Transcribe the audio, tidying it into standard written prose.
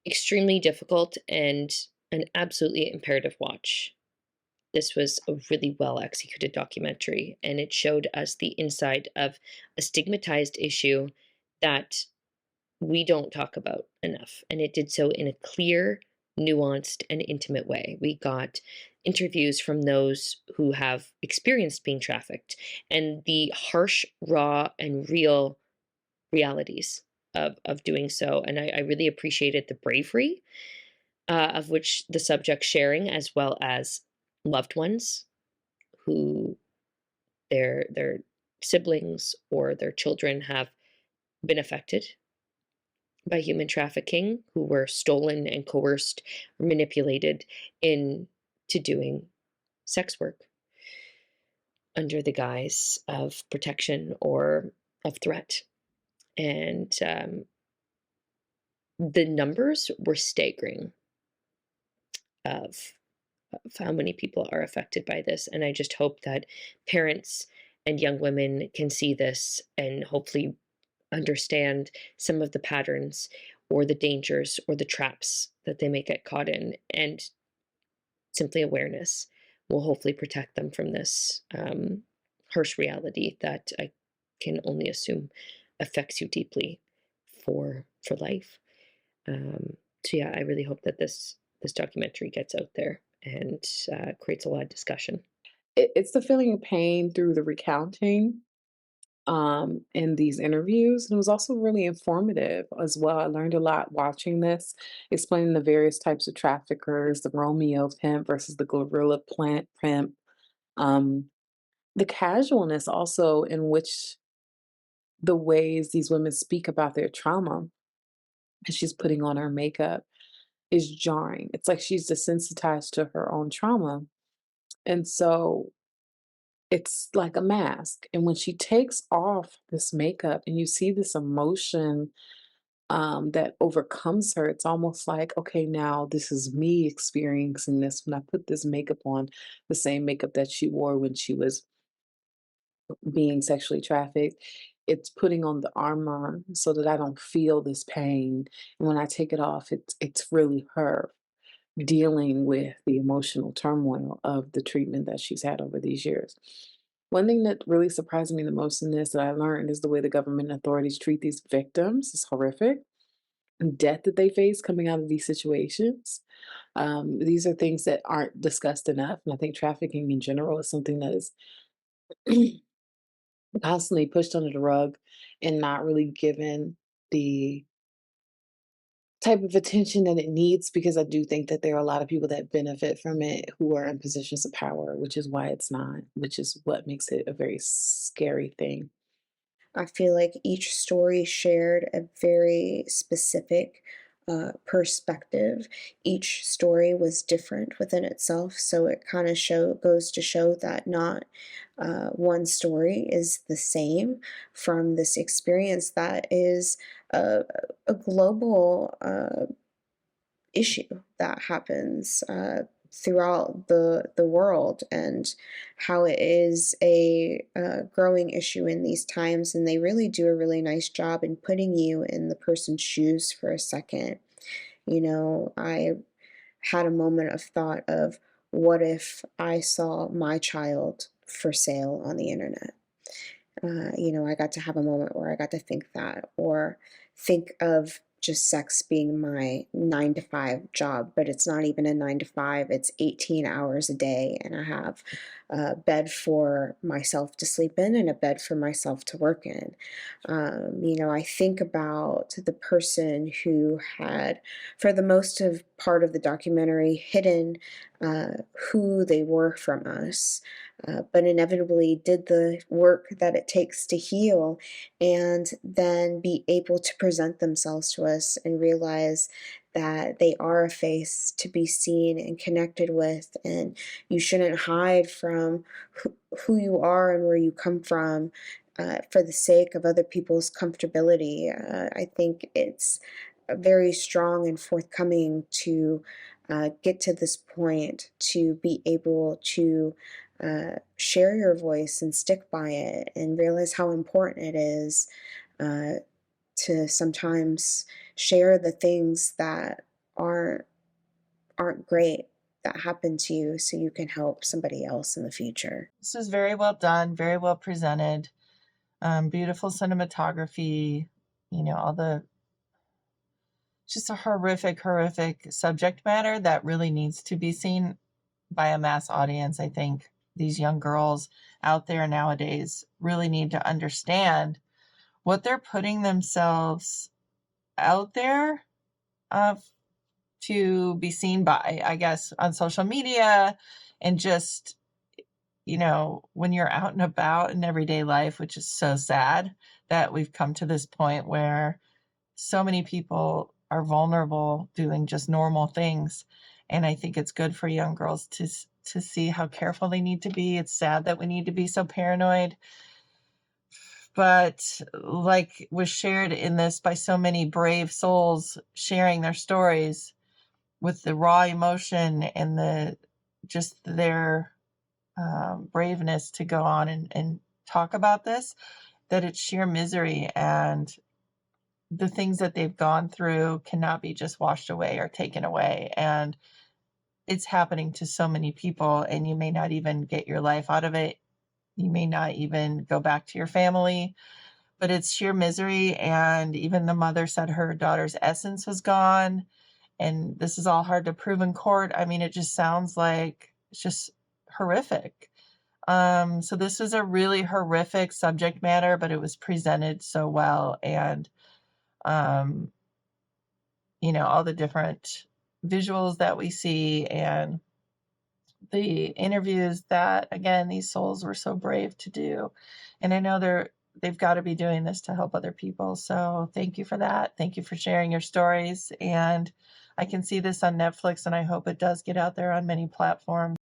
extremely difficult and an absolutely imperative watch. This was a really well executed documentary, and it showed us the inside of a stigmatized issue that we don't talk about enough. And it did so in a clear, nuanced, and intimate way. We got interviews from those who have experienced being trafficked and the harsh, raw, and real realities of doing so. And I really appreciated the bravery of which the subject sharing, as well as loved ones who their siblings or their children have been affected by human trafficking, who were stolen and coerced or manipulated into doing sex work under the guise of protection or of threat. And the numbers were staggering of, of how many people are affected by this. And I just hope that parents and young women can see this and hopefully understand some of the patterns or the dangers or the traps that they may get caught in. And simply awareness will hopefully protect them from this harsh reality that I can only assume affects you deeply for life. So yeah, I really hope that this documentary gets out there and creates a lot of discussion. It's the feeling of pain through the recounting in these interviews. And it was also really informative as well. I learned a lot watching this, explaining the various types of traffickers, the Romeo pimp versus the gorilla plant pimp, um, the casualness also in which the ways these women speak about their trauma and she's putting on her makeup is jarring. It's like she's desensitized to her own trauma. And so it's like a mask. And when she takes off this makeup and you see this emotion that overcomes her, it's almost like, okay, now this is me experiencing this when I put this makeup on, the same makeup that she wore when she was being sexually trafficked. It's putting on the armor so that I don't feel this pain. And when I take it off, it's really her dealing with the emotional turmoil of the treatment that she's had over these years. One thing that really surprised me the most in this that I learned is the way the government authorities treat these victims is horrific. And death that they face coming out of these situations. These are things that aren't discussed enough. And I think trafficking in general is something that is constantly pushed under the rug and not really given the type of attention that it needs because I do think that there are a lot of people that benefit from it who are in positions of power, which is why it's not, which is what makes it a very scary thing. I feel like each story shared a very specific perspective. Each story was different within itself, so it kind of goes to show that not one story is the same from this experience that is a, a global issue that happens throughout the world, and how it is a growing issue in these times. And they really do a really nice job in putting you in the person's shoes for a second. I had a moment of thought of, what if I saw my child for sale on the internet? I got to have a moment where I got to think that, or think of just sex being my 9 to 5 job, but it's not even a 9 to 5, it's 18 hours a day. And I have a bed for myself to sleep in and a bed for myself to work in. I think about the person who had, for the most of part of the documentary, hidden uh, who they were from us, but inevitably did the work that it takes to heal, and then be able to present themselves to us and realize that they are a face to be seen and connected with, and you shouldn't hide from who you are and where you come from for the sake of other people's comfortability. I think it's very strong and forthcoming to get to this point, to be able to share your voice and stick by it and realize how important it is uh, to sometimes share the things that aren't great that happen to you so you can help somebody else in the future. This was very well done, very well presented, beautiful cinematography, all the just a horrific, horrific subject matter that really needs to be seen by a mass audience. I think these young girls out there nowadays really need to understand what they're putting themselves out there to be seen by, I guess, on social media, and just, when you're out and about in everyday life, which is so sad that we've come to this point where so many people are vulnerable doing just normal things. And I think it's good for young girls to see how careful they need to be. It's sad that we need to be so paranoid. But like was shared in this by so many brave souls sharing their stories with the raw emotion and their braveness to go on and talk about this, that it's sheer misery, and the things that they've gone through cannot be just washed away or taken away. And it's happening to so many people, and you may not even get your life out of it. You may not even go back to your family, but it's sheer misery. And even the mother said her daughter's essence was gone. And this is all hard to prove in court. I mean, it just sounds like it's just horrific. So this was a really horrific subject matter, but it was presented so well. And, all the different visuals that we see and the interviews that, again, these souls were so brave to do. And I know they've got to be doing this to help other people. So thank you for that. Thank you for sharing your stories. And I can see this on Netflix, and I hope it does get out there on many platforms.